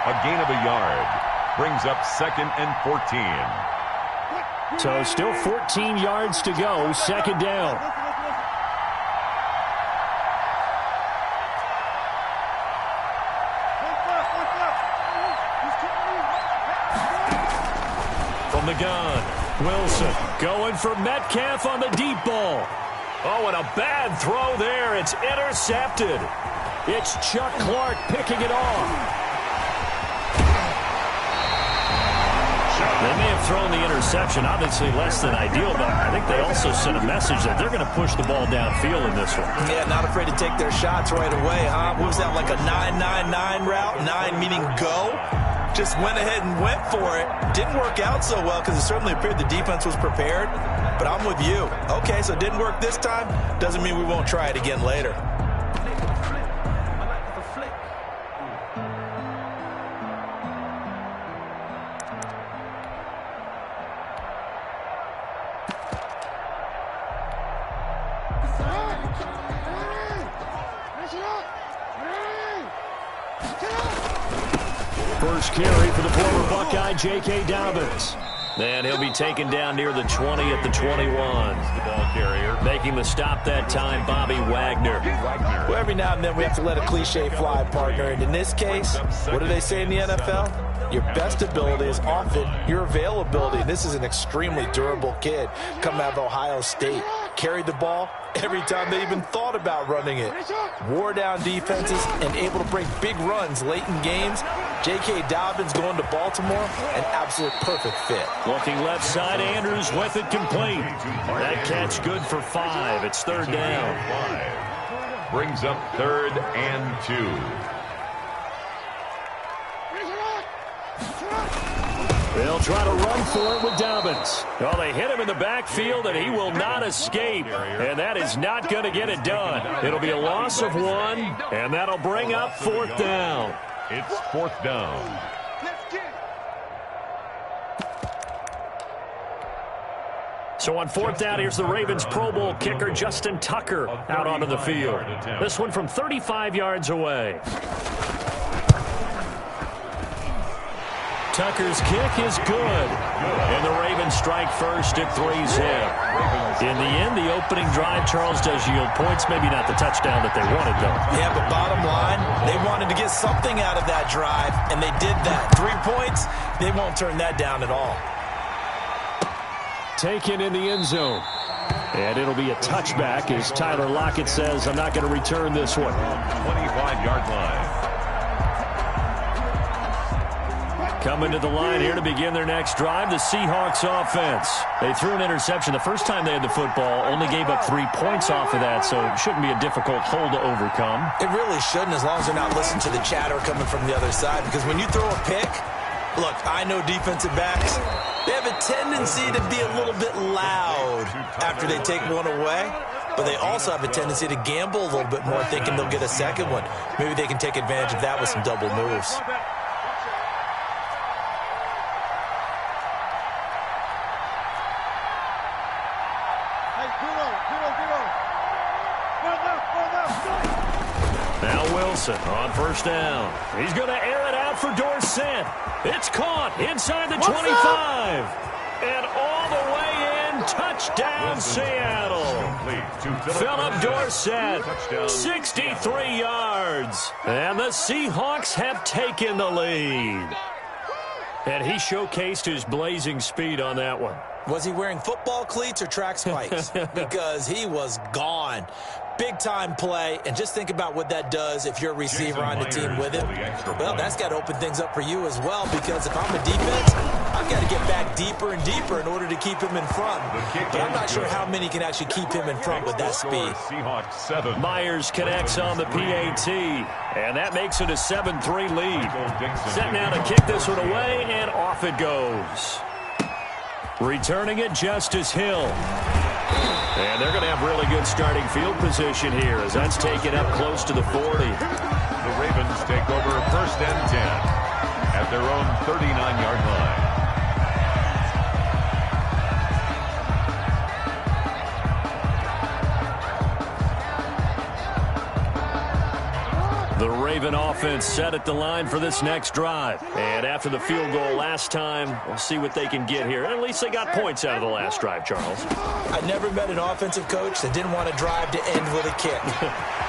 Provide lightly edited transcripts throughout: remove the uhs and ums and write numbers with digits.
A gain of a yard. Brings up 2nd and 14. So still 14 yards to go. 2nd down. From the gun, Wilson going for Metcalf on the deep ball. Oh, and a bad throw there. It's intercepted. It's Chuck Clark picking it off. They may have thrown the interception, obviously less than ideal, but I think they also sent a message that they're going to push the ball downfield in this one. Yeah, not afraid to take their shots right away, huh? What was that, like a 9-9-9 route? 9 meaning go? Just went ahead and went for it. Didn't work out so well because it certainly appeared the defense was prepared, but I'm with you. Okay, so it didn't work this time. Doesn't mean we won't try it again later. First carry for the former Buckeye, J.K. Dobbins. And he'll be taken down near the 20 at the 21. The ball carrier. Making the stop that time, Bobby Wagner. Well, every now and then we have to let a cliche fly, partner. And in this case, what do they say in the NFL? Your best ability is often your availability. And this is an extremely durable kid coming out of Ohio State. Carried the ball every time they even thought about running it. Wore down defenses and able to break big runs late in games. J.K. Dobbins going to Baltimore, an absolute perfect fit. Looking left side, Andrews with it complete. That catch good for 5. It's 3rd down. Brings up 3rd and 2. They'll try to run for it with Dobbins. Oh, they hit him in the backfield, and he will not escape. And that is not going to get it done. It'll be a loss of 1, and that'll bring up 4th down. It's 4th down. So on 4th down, here's the Ravens Pro Bowl kicker, Justin Tucker, out onto the field. This one from 35 yards away. Tucker's kick is good. And the Ravens strike first. It 3's in. In the end, the opening drive, Charles, does yield points. Maybe not the touchdown that they wanted, though. Yeah, but bottom line, they wanted to get something out of that drive, and they did that. 3 points, they won't turn that down at all. Taken in the end zone. And it'll be a touchback as Tyler Lockett says, I'm not going to return this one. 25-yard line. Coming to the line here to begin their next drive, the Seahawks offense. They threw an interception the first time they had the football, only gave up 3 points off of that, so it shouldn't be a difficult hole to overcome. It really shouldn't, as long as they're not listening to the chatter coming from the other side, because when you throw a pick, look, I know defensive backs, they have a tendency to be a little bit loud after they take one away, but they also have a tendency to gamble a little bit more, thinking they'll get a second one. Maybe they can take advantage of that with some double moves. Now Wilson on 1st down. He's going to air it out for Dorsett. It's caught inside the 25. And all the way in, touchdown Seattle. Philip Dorsett, 63 yards. And the Seahawks have taken the lead. And he showcased his blazing speed on that one. Was he wearing football cleats or track spikes? Because he was gone. Big-time play, and just think about what that does if you're a receiver on the team with him. Well, that's got to open things up for you as well, because if I'm a defense, I've got to get back deeper and deeper in order to keep him in front. But I'm not sure how many can actually keep him in front with that speed. Myers connects on the PAT, and that makes it a 7-3 lead. Set now to kick this one away, and off it goes. Returning it, Justice Hill. And they're going to have really good starting field position here as that's taken up close to the 40. The Ravens take over 1st and 10 at their own 39-yard line. The Raven offense set at the line for this next drive. And after the field goal last time, we'll see what they can get here. At least they got points out of the last drive, Charles. I never met an offensive coach that didn't want to drive to end with a kick.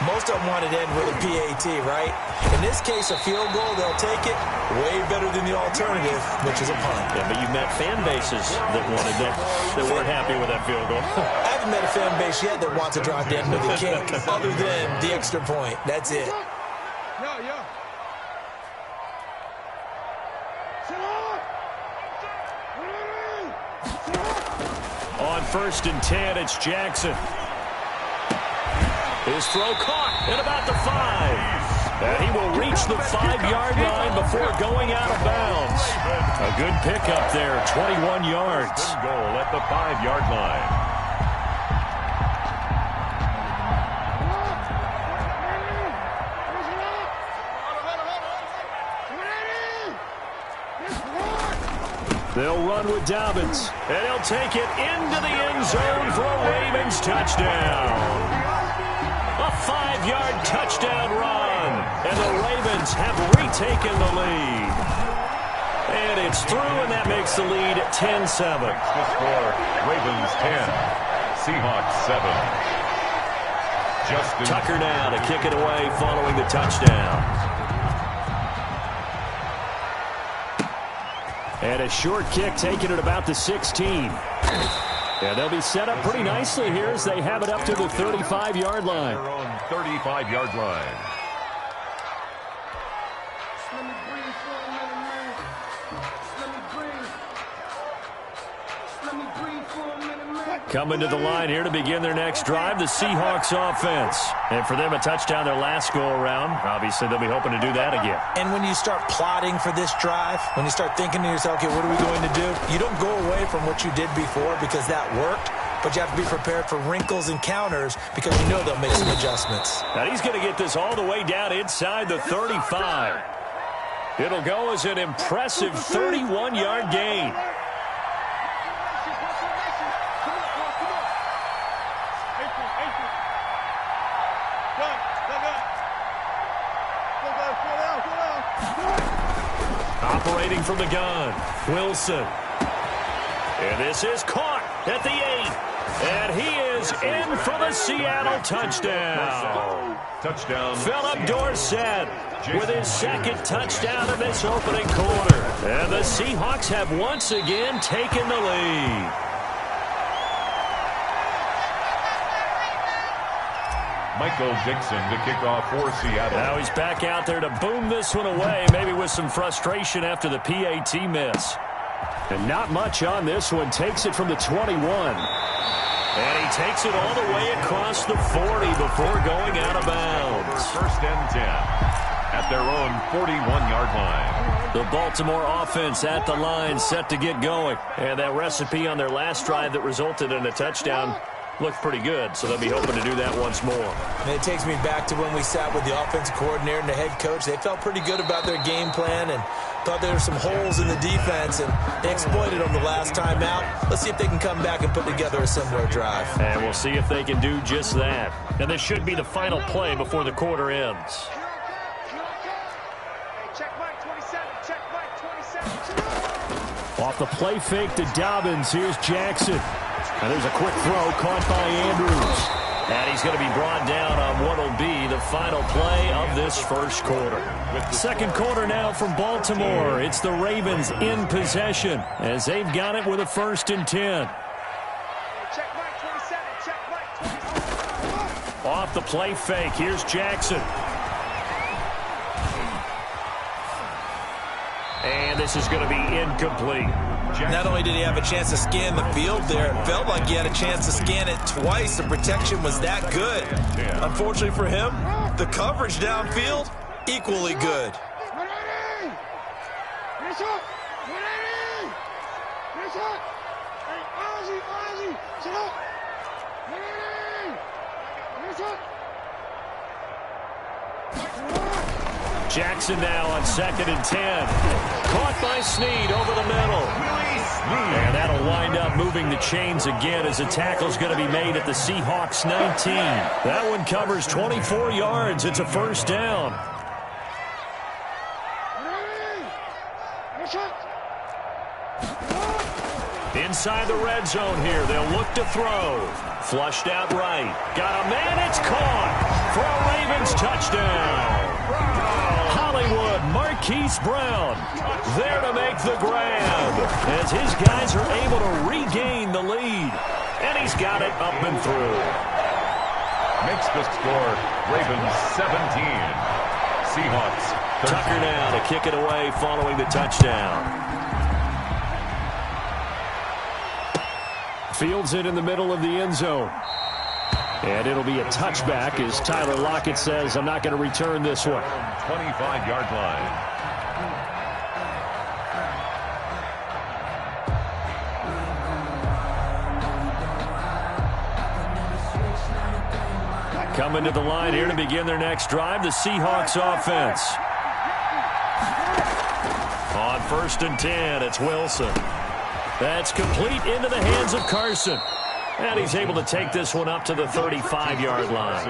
Most of them wanted to end with a PAT, right? In this case, a field goal, they'll take it way better than the alternative, which is a punt. Yeah, but you've met fan bases that wanted that weren't happy with that field goal. I haven't met a fan base yet that wants to drive to end with a kick other than the extra point. That's it. On 1st and 10, it's Jackson. His throw caught at about the 5. And he will reach the 5-yard line before going out of bounds. A good pickup there, 21 yards. Goal at the 5-yard line. They'll run with Dobbins, and he'll take it into the end zone for a Ravens touchdown. A 5-yard touchdown run, and the Ravens have retaken the lead. And it's through, and that makes the lead 10-7. The score, Ravens 10, Seahawks 7. Justin Tucker now to kick it away following the touchdown. And a short kick taken at about the 16. And they'll be set up pretty nicely here as they have it up to the 35-yard line. Their own 35-yard line. Coming to the line here to begin their next drive, the Seahawks offense. And for them, a touchdown their last go-around. Obviously, they'll be hoping to do that again. And when you start plotting for this drive, when you start thinking to yourself, okay, what are we going to do? You don't go away from what you did before because that worked, but you have to be prepared for wrinkles and counters because you know they'll make some adjustments. Now, he's going to get this all the way down inside the 35. It'll go as an impressive 31-yard gain. Operating from the gun, Wilson. And this is caught at the 8. And he is in for the Seattle touchdown. Touchdown. Philip Dorsett with his second touchdown in this opening quarter. And the Seahawks have once again taken the lead. Michael Dixon to kick off for Seattle. Now he's back out there to boom this one away, maybe with some frustration after the PAT miss. And not much on this one. Takes it from the 21. And he takes it all the way across the 40 before going out of bounds. 1st and 10 at their own 41-yard line. The Baltimore offense at the line set to get going. And that recipe on their last drive that resulted in a touchdown looked pretty good, so they'll be hoping to do that once more. And it takes me back to when we sat with the offensive coordinator and the head coach. They felt pretty good about their game plan and thought there were some holes in the defense, and they exploited them the last time out. Let's see if they can come back and put together a similar drive. And we'll see if they can do just that. And this should be the final play before the quarter ends. Off the play fake to Dobbins, here's Jackson. And there's a quick throw caught by Andrews. And he's going to be brought down on what will be the final play of this first quarter. Second quarter now from Baltimore. It's the Ravens in possession as they've got it with a 1st and 10. Off the play fake, here's Jackson. And this is going to be incomplete. Not only did he have a chance to scan the field there, it felt like he had a chance to scan it twice. The protection was that good. Unfortunately for him, the coverage downfield, equally good. Jackson now on 2nd and 10. Caught by Snead over the middle. And that'll wind up moving the chains again as a tackle's going to be made at the Seahawks 19. That one covers 24 yards. It's a 1st down. Inside the red zone here, they'll look to throw. Flushed out right. Got a man, it's caught for a Ravens touchdown. Hollywood Marquise Brown there to make the grab as his guys are able to regain the lead. And he's got it up and through. Makes the score Ravens 17. Seahawks 13. Tucker now to kick it away following the touchdown. Fields it in the middle of the end zone. And it'll be a touchback as Tyler Lockett says, I'm not going to return this one. 25-yard line. Coming to the line here to begin their next drive, the Seahawks offense. On 1st and 10, it's Wilson. That's complete into the hands of Carson. And he's able to take this one up to the 35-yard line.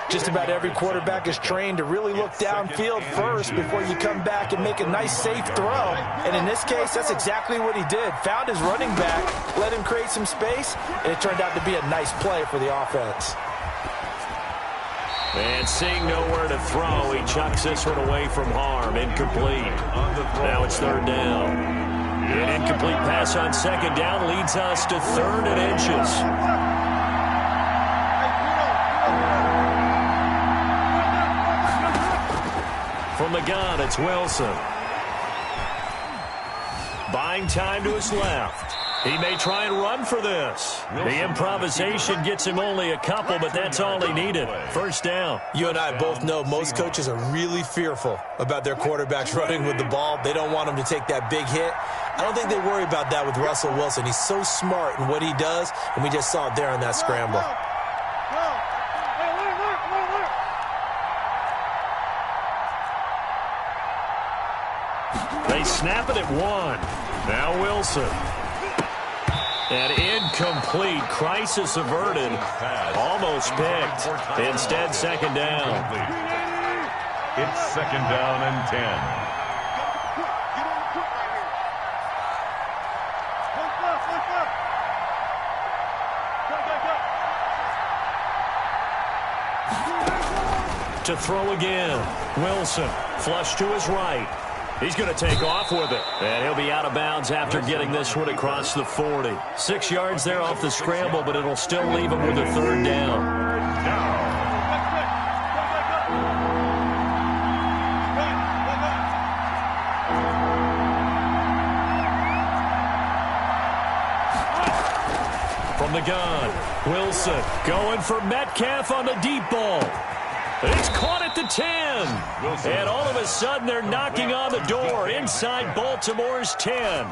Just about every quarterback is trained to really look downfield first before you come back and make a nice, safe throw. And in this case, that's exactly what he did. Found his running back, let him create some space, and it turned out to be a nice play for the offense. And seeing nowhere to throw, he chucks this one away from harm. Incomplete. Now it's 3rd down. An incomplete pass on 2nd down leads us to 3rd and inches. From the gun, it's Wilson. Buying time to his left. He may try and run for this. The improvisation gets him only a couple, but that's all he needed. 1st down. You and I both know most coaches are really fearful about their quarterbacks running with the ball. They don't want them to take that big hit. I don't think they worry about that with Russell Wilson. He's so smart in what he does, and we just saw it there on that scramble. They snap it at 1. Now Wilson. And incomplete. Crisis averted. Almost picked. Instead, 2nd down. It's 2nd down and 10. To throw again. Wilson. Flush to his right. He's going to take off with it. And he'll be out of bounds after getting this one across the 40. 6 yards there off the scramble, but it'll still leave him with a 3rd down. From the gun, Wilson going for Metcalf on the deep ball. It's caught at the 10. And all of a sudden, they're knocking on the door inside Baltimore's 10.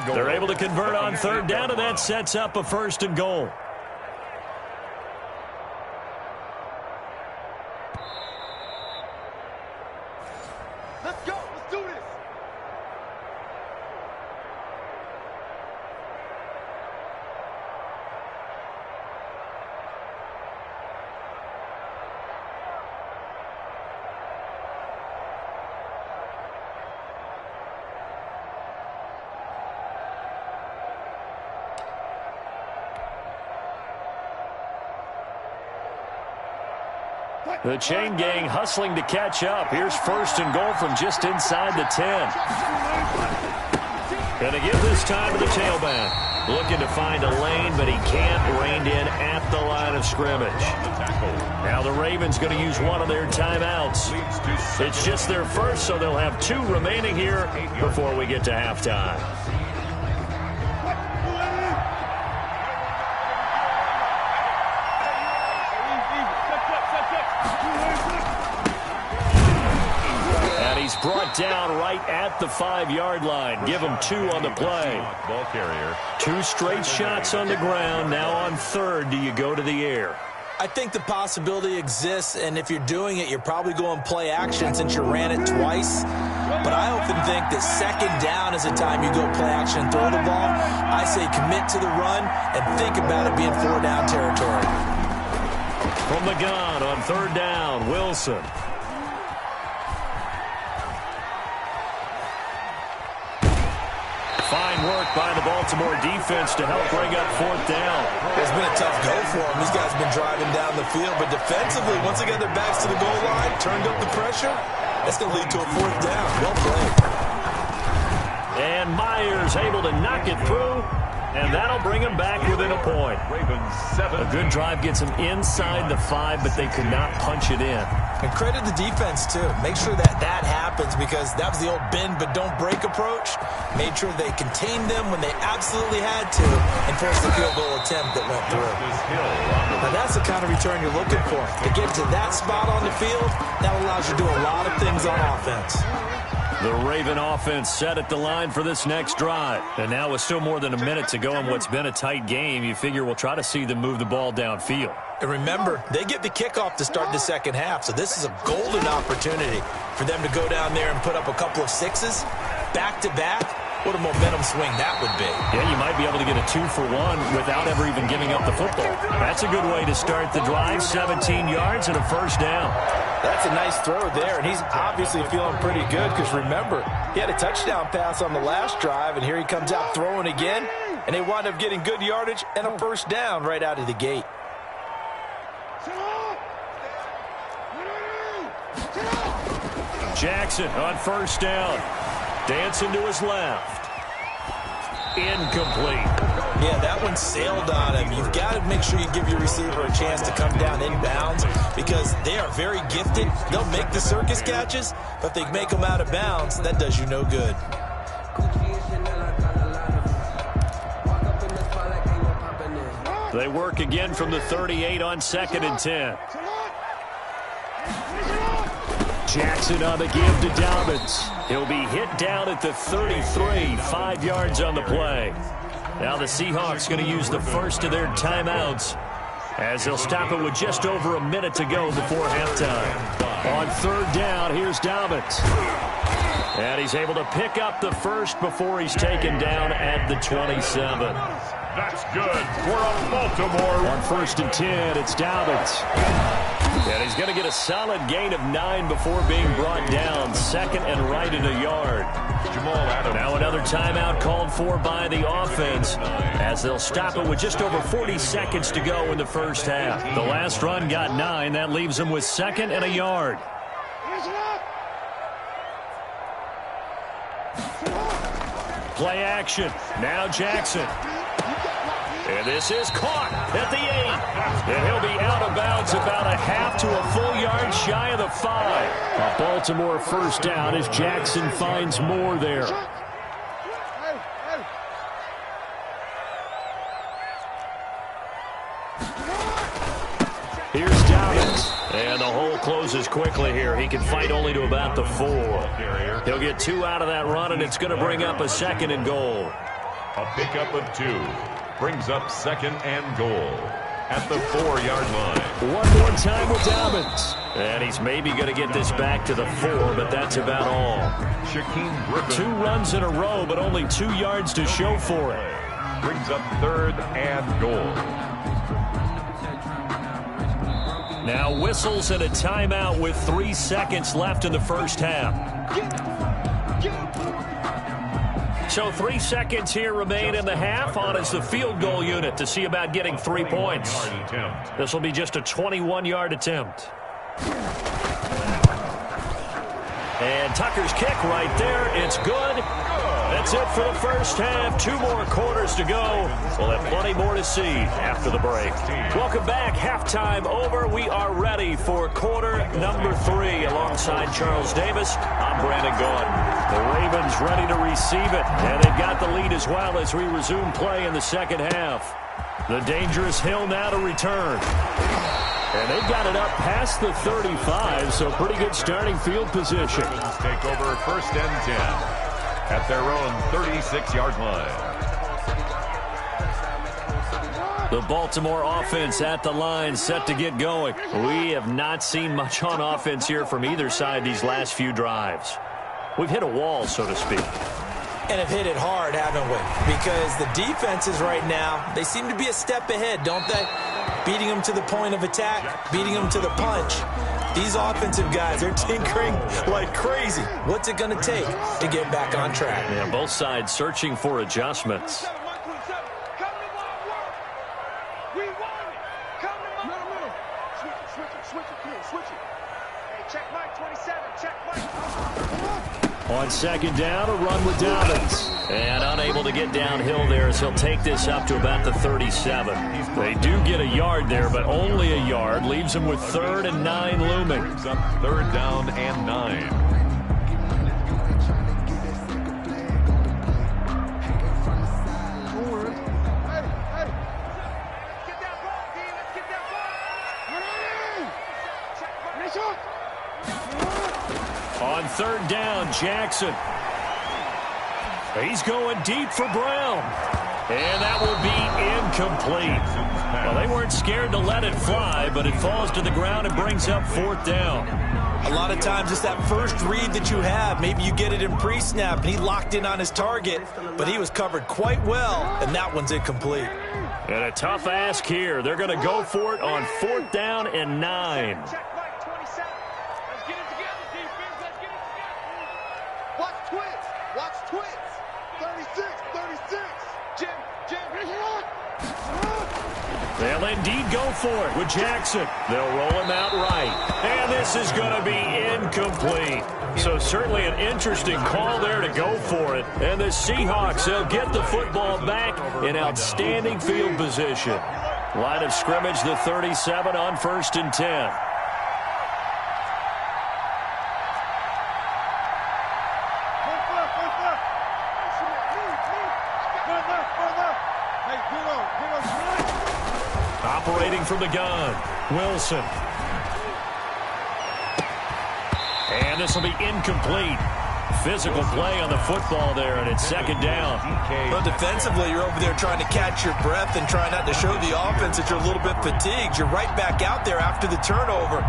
They're able to convert on 3rd down, and that sets up a 1st and goal. Let's go. Let's do this. The chain gang hustling to catch up. Here's 1st and goal from just inside the 10. Going to give this time to the tailback. Looking to find a lane, but he can't. Reined in at the line of scrimmage. Now the Ravens going to use one of their timeouts. It's just their first, so they'll have 2 remaining here before we get to halftime. Brought down right at the 5-yard line. Give him 2 on the play. Ball carrier. 2 straight shots on the ground. Now on 3rd, do you go to the air? I think the possibility exists, and if you're doing it, you're probably going play action since you ran it twice. But I often think that 2nd down is the time you go play action and throw the ball. I say commit to the run and think about it being 4-down territory. From the gun on 3rd down, Wilson. by the Baltimore defense to help bring up 4th down. It's been a tough go for them. These guys have been driving down the field, but defensively, once they get their backs to the goal line, turned up the pressure, that's going to lead to a 4th down. Well played. And Myers able to knock it through, and that'll bring him back within a point. Ravens 7. A good drive gets them inside the 5, but they could not punch it in. And credit the defense, too. Make sure that happens, because that was the old bend but don't break approach. Made sure they contained them when they absolutely had to and forced the field goal attempt that went through. Now, that's the kind of return you're looking for. To get to that spot on the field, that allows you to do a lot of things on offense. The Raven offense set at the line for this next drive. And now with still more than a minute to go in what's been a tight game, you figure we'll try to see them move the ball downfield. And remember, they get the kickoff to start the second half, so this is a golden opportunity for them to go down there and put up a couple of sixes back-to-back. What a momentum swing that would be. Yeah, you might be able to get a 2-for-1 without ever even giving up the football. That's a good way to start the drive. 17 yards and a 1st down. That's a nice throw there, and he's obviously feeling pretty good because, remember, he had a touchdown pass on the last drive, and here he comes out throwing again, and they wind up getting good yardage and a 1st down right out of the gate. Jackson on 1st down. Dancing to his left. Incomplete. Yeah, that one sailed on him. You've got to make sure you give your receiver a chance to come down inbounds because they are very gifted. They'll make the circus catches, but if they make them out of bounds, that does you no good. They work again from the 38 on 2nd and 10. Jackson on the give to Dobbins. He'll be hit down at the 33, 5 yards on the play. Now the Seahawks going to use the first of their timeouts as they'll stop it with just over a minute to go before halftime. On 3rd down, here's Dobbins. And he's able to pick up the first before he's taken down at the 27. That's good for a Baltimore. On 1st and 10, it's Dobbins. And he's going to get a solid gain of 9 before being brought down. 2nd and right in a yard. Jamal Adams. Now another timeout called for by the offense as they'll stop it with just over 40 seconds to go in the 1st half. The last run got 9. That leaves them with 2nd and a yard. Play action. Now Jackson. And this is caught at the 8. And he'll be out of bounds about a half to a full yard shy of the 5. A Baltimore 1st down as Jackson finds more there. Here's Dobbins. And the hole closes quickly here. He can fight only to about the 4. He'll get 2 out of that run, and it's going to bring up a 2nd and goal. A pickup of 2. Brings up 2nd and goal at the 4-yard line. One more time with Dobbins. And he's maybe going to get this back to the 4, but that's about all. Shaquem Griffin. 2 runs in a row, but only 2 yards to show for it. Brings up 3rd and goal. Now whistles and a timeout with 3 seconds left in the 1st half. So 3 seconds here remain in the half. On is the field goal unit to see about getting 3 points. This will be just a 21-yard attempt. And Tucker's kick right there. It's good. That's it for the 1st half. 2 more quarters to go. We'll have plenty more to see after the break. Welcome back. Halftime over. We are ready for quarter number 3. Alongside Charles Davis, I'm Brandon Gaudin. The Ravens ready to receive it. And they've got the lead as well as we resume play in the 2nd half. The dangerous Hill now to return. And they've got it up past the 35, so pretty good starting field position. Take over 1st and 10. At their own 36-yard line. The Baltimore offense at the line, set to get going. We have not seen much on offense here from either side these last few drives. We've hit a wall, so to speak. And have hit it hard, haven't we? Because the defenses right now, they seem to be a step ahead, don't they? Beating them to the point of attack, beating them to the punch. These offensive guys, they're tinkering like crazy. What's it going to take to get back on track? Yeah, both sides searching for adjustments. On second down, a run with Dobbins. And unable to get downhill there as he'll take this up to about the 37. They do get a yard there, but only a yard. Leaves them with 3rd and 9 looming. Brings up 3rd down and 9. On 3rd down, Jackson. He's going deep for Brown. And that will be incomplete. Well, they weren't scared to let it fly, but it falls to the ground and brings up 4th down. A lot of times it's that first read that you have. Maybe you get it in pre-snap, and he locked in on his target, but he was covered quite well, and that one's incomplete. And a tough ask here. They're going to go for it on 4th down and 9. They'll indeed go for it with Jackson. They'll roll him out right. And this is going to be incomplete. So certainly an interesting call there to go for it. And the Seahawks, they'll get the football back in outstanding field position. Line of scrimmage, the 37 on 1st and 10. Operating from the gun, Wilson. And this will be incomplete. Physical play on the football there, and it's 2nd down. Well, defensively, you're over there trying to catch your breath and trying not to show the offense that you're a little bit fatigued. You're right back out there after the turnover.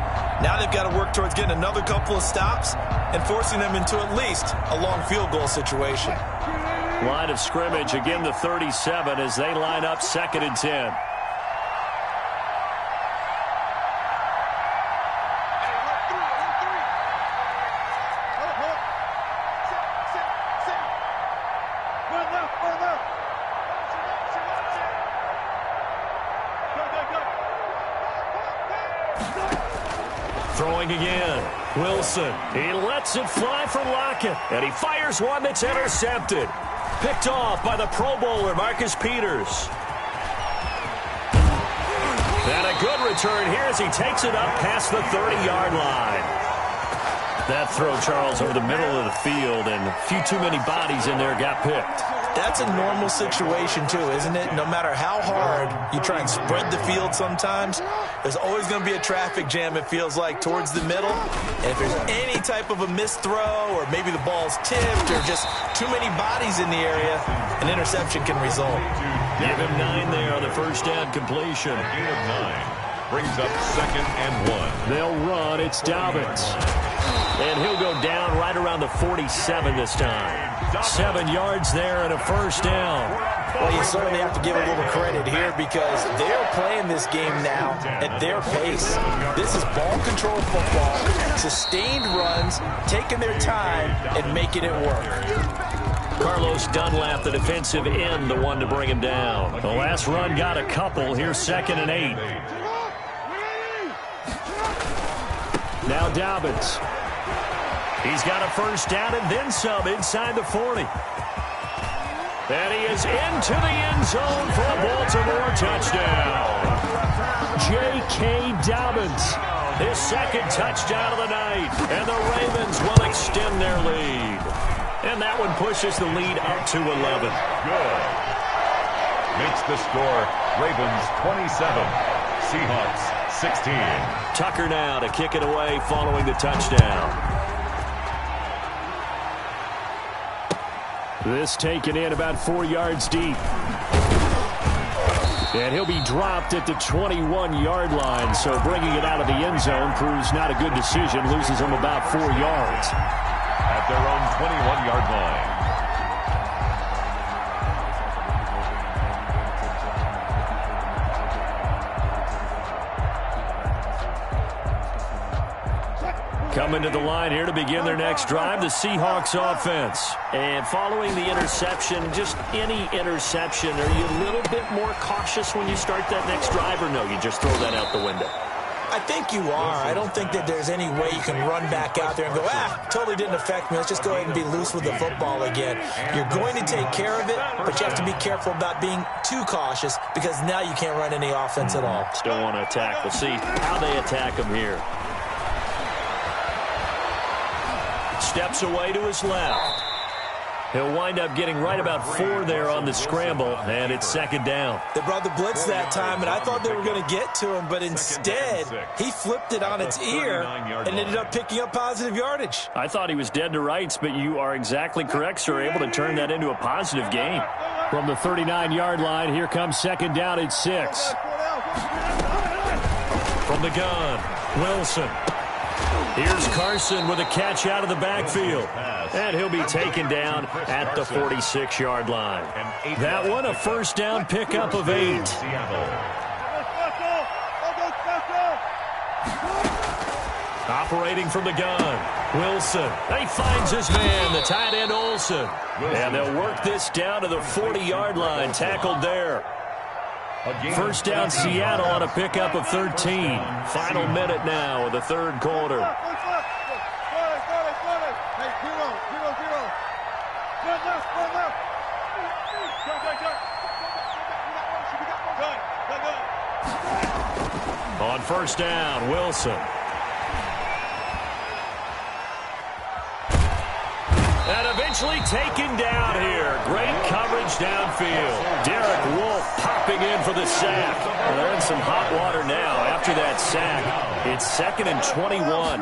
Now they've got to work towards getting another couple of stops and forcing them into at least a long field goal situation. Line of scrimmage, again the 37 as they line up 2nd and 10. Throwing again, Wilson. He lets it fly for Lockett, and he fires one that's intercepted. Picked off by the Pro Bowler, Marcus Peters. And a good return here as he takes it up past the 30-yard line. That throw, Charles, over the middle of the field, and a few too many bodies in there got picked. That's a normal situation, too, isn't it? No matter how hard you try and spread the field sometimes, there's always going to be a traffic jam, it feels like, towards the middle. And if there's any type of a missed throw or maybe the ball's tipped or just too many bodies in the area, an interception can result. Give him 9 there on the 1st down completion. A gain of 9 brings up 2nd and 1. They'll run. It's Dobbins. And he'll go down right around the 47 this time. 7 yards there and a 1st down. Well, you certainly have to give a little credit here because they're playing this game now at their pace. This is ball control football, sustained runs, taking their time and making it work. Carlos Dunlap, the defensive end, the one to bring him down. The last run got a couple. Here's 2nd and 8. Now Dobbins. He's got a 1st down and then some inside the 40. And he is into the end zone for a Baltimore touchdown. J.K. Dobbins, his 2nd touchdown of the night. And the Ravens will extend their lead. And that one pushes the lead up to 11. Good. Makes the score Ravens 27, Seahawks 16. Tucker now to kick it away following the touchdown. This taken in about 4 yards deep. And he'll be dropped at the 21-yard line, so bringing it out of the end zone proves not a good decision. Loses him about 4 yards. At their own 21-yard line. Coming to the line here to begin their next drive, the Seahawks offense. And following the interception, just any interception, are you a little bit more cautious when you start that next drive, or no, you just throw that out the window? I think you are. I don't think that there's any way you can run back out there and go, totally didn't affect me. Let's just go ahead and be loose with the football again. You're going to take care of it, but you have to be careful about being too cautious because now you can't run any offense at all. Still want to attack. We'll see how they attack him here. Steps away to his left. He'll wind up getting right about 4 there on the scramble, and it's second down. They brought the blitz that time, and I thought they were going to get to him, but instead, he flipped it on its ear and ended up picking up positive yardage. I thought he was dead to rights, but you are exactly correct, sir, able to turn that into a positive gain. From the 39-yard line, here comes second down at 6. From the gun, Wilson. Here's Carson with a catch out of the backfield. And he'll be taken down at the 46-yard line. That one, a first down pickup of 8. Operating from the gun, Wilson. He finds his man, the tight end Olsen. And they'll work this down to the 40-yard line, tackled there. First down Seattle on a pickup of 13. Final minute now of the third quarter. On first down, Wilson. And eventually taken down here. Great coverage downfield. Derek Wolfe popping in for the sack. Well, they're in some hot water now after that sack. It's 2nd and 21.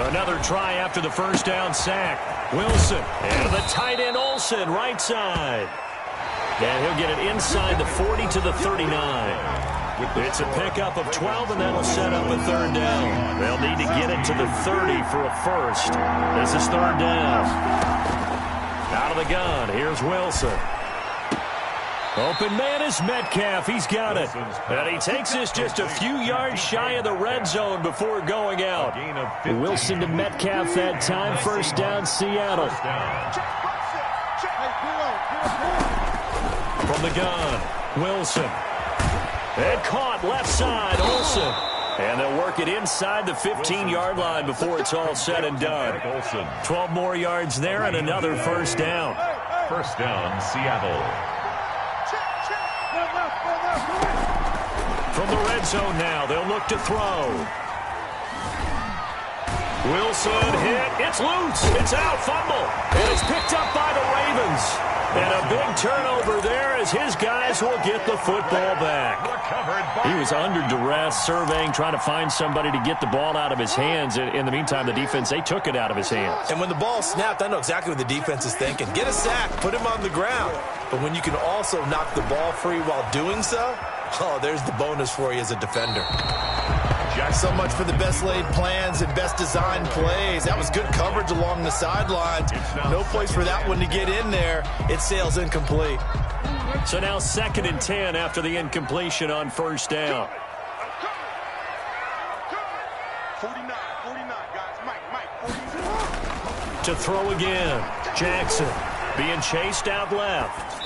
Another try after the first down sack. Wilson and the tight end Olsen right side. And he'll get it inside the 40 to the 39. It's a pickup of 12, and that'll set up a third down. They'll need to get it to the 30 for a first. This is third down. Out of the gun, here's Wilson. Open man is Metcalf. He's got it. And he takes this just a few yards shy of the red zone before going out. Wilson to Metcalf that time. First down, Seattle. From the gun, Wilson. And caught left side, Olsen. And they'll work it inside the 15-yard line before it's all said and done. 12 more yards there and another first down. First down, Seattle. From the red zone now, they'll look to throw. Wilson hit. It's loose. It's out. Fumble. And it's picked up by the Ravens. And a big turnover there as his guys will get the football back. He was under duress, surveying, trying to find somebody to get the ball out of his hands. In the meantime, the defense, they took it out of his hands. And when the ball snapped, I know exactly what the defense is thinking. Get a sack, put him on the ground. But when you can also knock the ball free while doing so, oh, there's the bonus for you as a defender. So much for the best laid plans and best designed plays. That was good coverage along the sidelines. No place for that one to get in there. It sails incomplete. So now 2nd and 10 after the incompletion on first down. 49, guys. Mike. To throw again. Jackson being chased out left.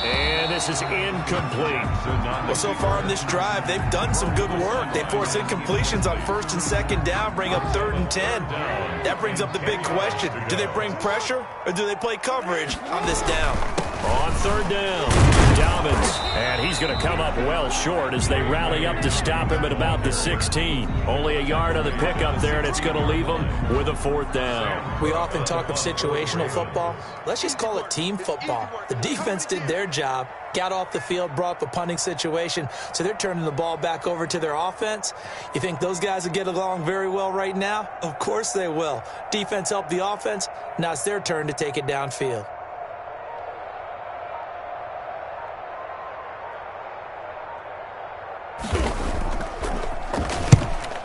And this is incomplete. Well, so far in this drive, they've done some good work. They force incompletions on first and second down, bring up 3rd and 10. That brings up the big question. Do they bring pressure or do they play coverage on this down? On third down, Dobbins. And he's going to come up well short as they rally up to stop him at about the 16. Only a yard on the pickup there, and it's going to leave him with a 4th down. We often talk of situational football. Let's just call it team football. The defense did their job, got off the field, brought up a punting situation, so they're turning the ball back over to their offense. You think those guys will get along very well right now? Of course they will. Defense helped the offense. Now it's their turn to take it downfield.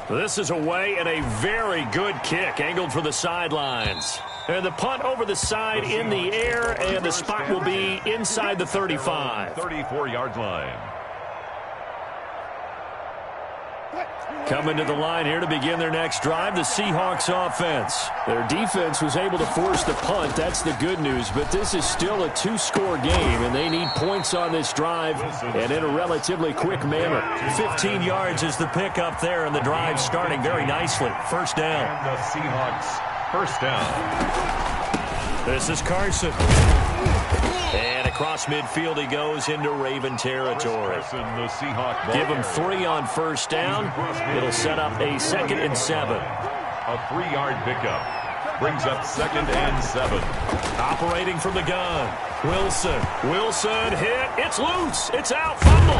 This is away and a very good kick, angled for the sidelines. And the punt over the side in the air, and the spot will be inside the 35. 34-yard line. Coming to the line here to begin their next drive, the Seahawks offense. Their defense was able to force the punt. That's the good news. But this is still a two-score game, and they need points on this drive and in a relatively quick manner. 15 yards is the pickup there, and the drive starting very nicely. First down. And the Seahawks first down. This is Carson. And across midfield he goes into Raven territory. Give him 3 on first down. It'll set up a 2nd and 7. A 3-yard pickup. Brings up 2nd and 7. Operating from the gun. Wilson hit. It's loose. It's out. Fumble.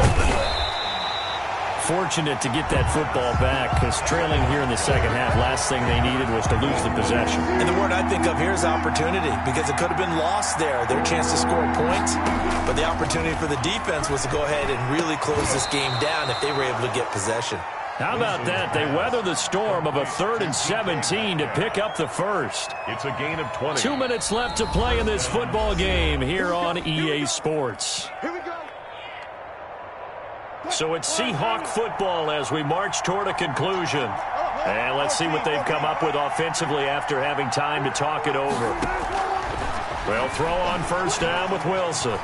Fortunate to get that football back because trailing here in the second half, last thing they needed was to lose the possession. And the word I think of here is opportunity, because it could have been lost there, their chance to score points. But the opportunity for the defense was to go ahead and really close this game down if they were able to get possession. How about that? They weather the storm of a 3rd and 17 to pick up the first. It's a gain of 20. 2 minutes left to play in this football game here on EA Sports. Here we go. So it's Seahawk football as we march toward a conclusion. And let's see what they've come up with offensively after having time to talk it over. Well, throw on first down with Wilson.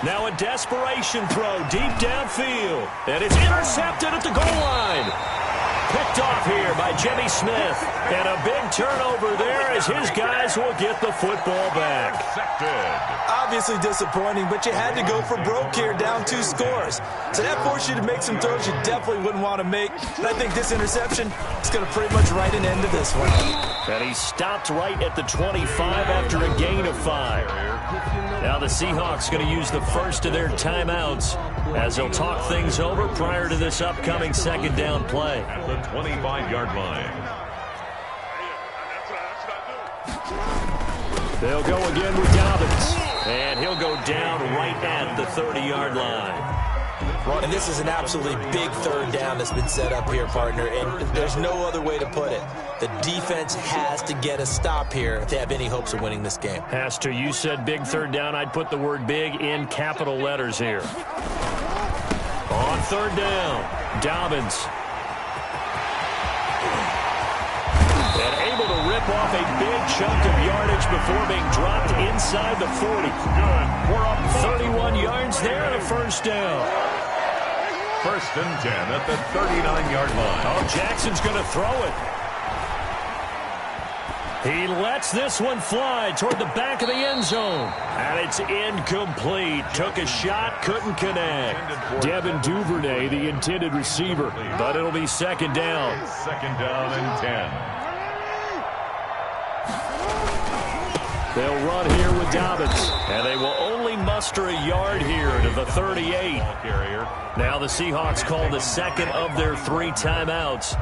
Now a desperation throw deep downfield. And it's intercepted at the goal line. Picked off here by Jimmy Smith. And a big turnover there as his guys will get the football back. Obviously disappointing, but you had to go for broke here, down 2 scores. So that forced you to make some throws you definitely wouldn't want to make. And I think this interception is going to pretty much write an end to this one. And he stopped right at the 25 after a gain of 5. Now the Seahawks going to use the first of their timeouts as they'll talk things over prior to this upcoming 2nd down play. At the 25-yard line. They'll go again with Dobbins. And he'll go down right at the 30-yard line. And this is an absolutely big 3rd down that's been set up here, partner, and there's no other way to put it. The defense has to get a stop here if they have any hopes of winning this game. Has to. You said big 3rd down. I'd put the word big in capital letters here. On 3rd down, Dobbins. And able to rip off a big chunk of yardage before being dropped inside the 40. Good. We're up 31 yards there and a first down. 1st and 10 at the 39-yard line. Oh, Jackson's going to throw it. He lets this one fly toward the back of the end zone. And it's incomplete. Took a shot, couldn't connect. Devin Duvernay, the intended receiver. But it'll be 2nd down. 2nd down and 10. They'll run here with Dobbins. And they will only muster a yard here to the 38. Now the Seahawks call the 2nd of their 3 timeouts,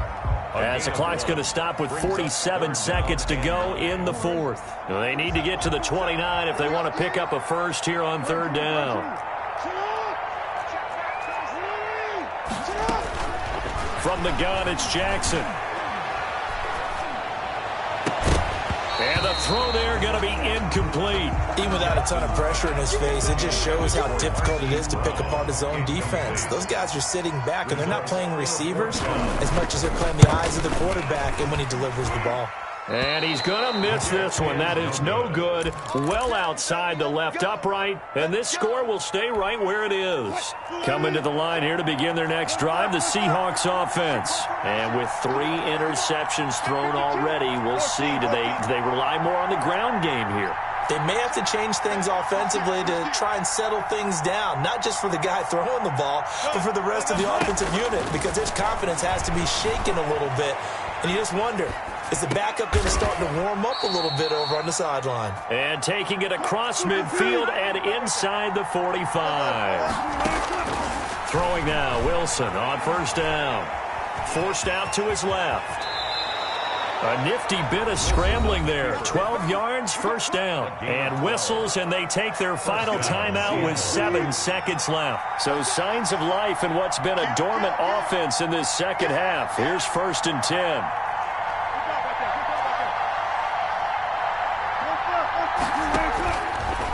as the clock's going to stop with 47 seconds to go in the 4th. They need to get to the 29 if they want to pick up a first here on 3rd down. From the gun, it's Jackson. And the throw there going to be incomplete. Even without a ton of pressure in his face, it just shows how difficult it is to pick apart his own defense. Those guys are sitting back, and they're not playing receivers as much as they're playing the eyes of the quarterback and when he delivers the ball. And he's going to miss this one. That is no good. Well outside the left upright. And this score will stay right where it is. Coming to the line here to begin their next drive, the Seahawks offense. And with 3 interceptions thrown already, we'll see. Do they rely more on the ground game here? They may have to change things offensively to try and settle things down, not just for the guy throwing the ball, but for the rest of the offensive unit, because his confidence has to be shaken a little bit. And you just wonder, is the backup going to start to warm up a little bit over on the sideline? And taking it across midfield and inside the 45. Throwing now, Wilson on first down. Forced out to his left. A nifty bit of scrambling there. 12 yards, first down. And whistles, and they take their final timeout with 7 seconds left. So signs of life in what's been a dormant offense in this second half. Here's 1st and 10.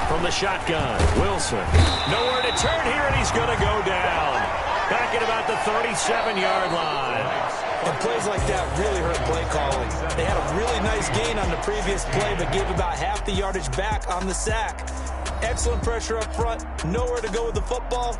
From the shotgun, Wilson. Nowhere to turn here, and he's going to go down. back at about the 37-yard line. And plays like that really hurt play calling. They had a really nice gain on the previous play, but gave about half the yardage back on the sack. Excellent pressure up front. Nowhere to go with the football.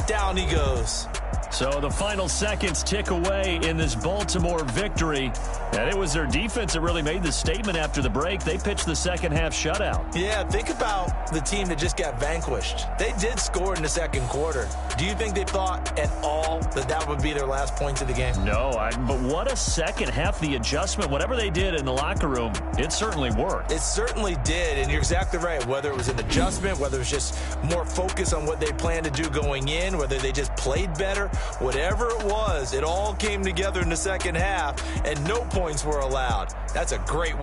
Down he goes. So the final seconds tick away in this Baltimore victory. And it was their defense that really made the statement after the break. They pitched the second half shutout. Yeah, think about the team that just got vanquished. They did score in the second quarter. Do you think they thought at all that that would be their last points of the game? No, but what a second half. The adjustment, whatever they did in the locker room, it certainly worked. It certainly did, and you're exactly right. Whether it was an adjustment, whether it was just more focus on what they planned to do going in, whether they just played better, whatever it was, it all came together in the second half, and no points were allowed. That's a great